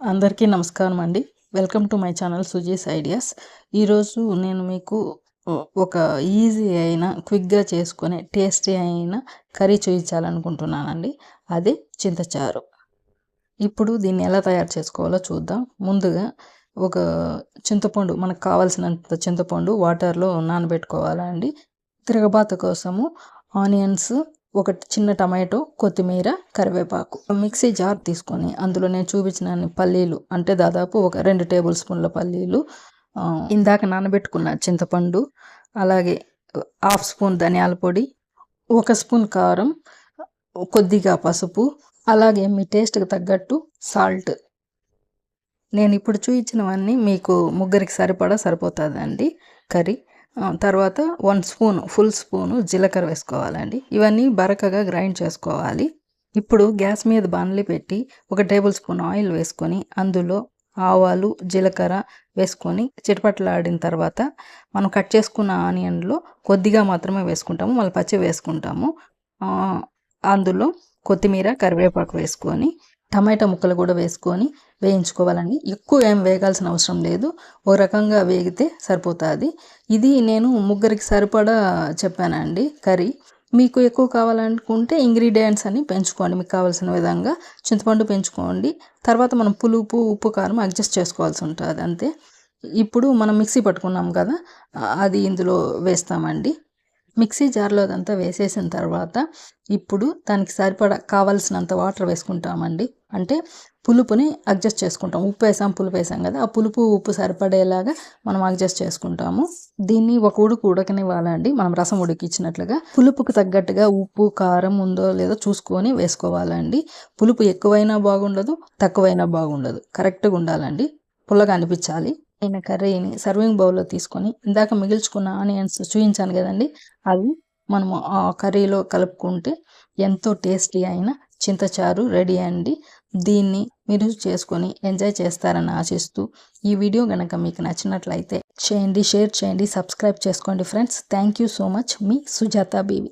అందరికీ నమస్కారం అండి. Welcome to my channel Suji's ideas. ఈరోజు నేను మీకు ఒక ఈజీ అయిన క్విక్గా చేసుకునే టేస్టీ అయిన కర్రీ చూపించాలనుకుంటున్నానండి. అదే చింతచారు. ఇప్పుడు దీన్ని ఎలా తయారు చేసుకోవాలో చూద్దాం. ముందుగా ఒక చింతపండు, మనకు కావాల్సినంత చింతపండు వాటర్లో నానబెట్టుకోవాలండి. తిరగబాత కోసము ఆనియన్స్, ఒక చిన్న టమాటో, కొత్తిమీర, కరివేపాకు. మిక్సీ జార్ తీసుకొని అందులో నేను చూపించిన పల్లీలు, అంటే దాదాపు ఒక 2 టేబుల్ స్పూన్ల పల్లీలు, ఇందాక నానబెట్టుకున్న చింతపండు, అలాగే 1/2 స్పూన్ ధనియాల పొడి, 1 స్పూన్ కారం, కొద్దిగా పసుపు, అలాగే మీ టేస్ట్కి తగ్గట్టు సాల్ట్. నేను ఇప్పుడు చూపించినవన్నీ మీకు ముగ్గురికి సరిపడా సరిపోతుందండి కర్రీ. తర్వాత 1 స్పూన్, ఫుల్ స్పూను జీలకర్ర వేసుకోవాలండి. ఇవన్నీ బరకగా గ్రైండ్ చేసుకోవాలి. ఇప్పుడు గ్యాస్ మీద బాణలి పెట్టి 1 టేబుల్ స్పూన్ ఆయిల్ వేసుకొని అందులో ఆవాలు, జీలకర్ర వేసుకొని చిటపటలాడిన తర్వాత మనం కట్ చేసుకున్న ఆనియన్లో కొద్దిగా మాత్రమే వేసుకుంటాము, మళ్ళీ పచ్చి వేసుకుంటాము. అందులో కొత్తిమీర, కరివేపాకు వేసుకొని టమాటా ముక్కలు కూడా వేసుకొని వేయించుకోవాలండి. ఎక్కువ ఏం వేగాల్సిన అవసరం లేదు, ఓ రకంగా వేగితే సరిపోతుంది. ఇది నేను ముగ్గురికి సరిపడా చెప్పానండి కర్రీ. మీకు ఎక్కువ కావాలనుకుంటే ఇంగ్రీడియంట్స్ అన్ని పెంచుకోండి, మీకు కావాల్సిన విధంగా చింతపండు పెంచుకోండి. తర్వాత మనం పులుపు, ఉప్పు, కారం అడ్జస్ట్ చేసుకోవాల్సి ఉంటుంది అంతే. ఇప్పుడు మనం మిక్సీ పట్టుకున్నాం కదా, అది ఇందులో వేస్తామండి. మిక్సీ జార్లో అదంతా వేసేసిన తర్వాత ఇప్పుడు దానికి సరిపడా కావాల్సినంత వాటర్ వేసుకుంటామండి. అంటే పులుపుని అడ్జస్ట్ చేసుకుంటాం. ఉప్పు వేసాం, పులుపు వేసాం కదా, ఆ పులుపు ఉప్పు సరిపడేలాగా మనం అడ్జస్ట్ చేసుకుంటాము. దీన్ని ఒక ఉడకనివ్వాలండి, మనం రసం ఉడికిచ్చినట్లుగా. పులుపుకు తగ్గట్టుగా ఉప్పు, కారం ఉందో లేదో చూసుకొని వేసుకోవాలండి. పులుపు ఎక్కువైనా బాగుండదు, తక్కువైనా బాగుండదు, కరెక్ట్గా ఉండాలండి, పుల్లగా అనిపించాలి. నేను కర్రీని సర్వింగ్ బౌల్లో తీసుకొని ఇందాక మిగిల్చుకున్న ఆనియన్స్ చూపించాను కదండి, అవి మనము ఆ కర్రీలో కలుపుకుంటే ఎంతో టేస్టీ అయిన చింతచారు రెడీ అండి. దీన్ని మీరు చేసుకొని ఎంజాయ్ చేస్తారని ఆశిస్తూ, ఈ వీడియో కనుక మీకు నచ్చినట్లయితే చేయండి, షేర్ చేయండి, సబ్స్క్రైబ్ చేసుకోండి friends. Thank you so much. Me Sujatha baby.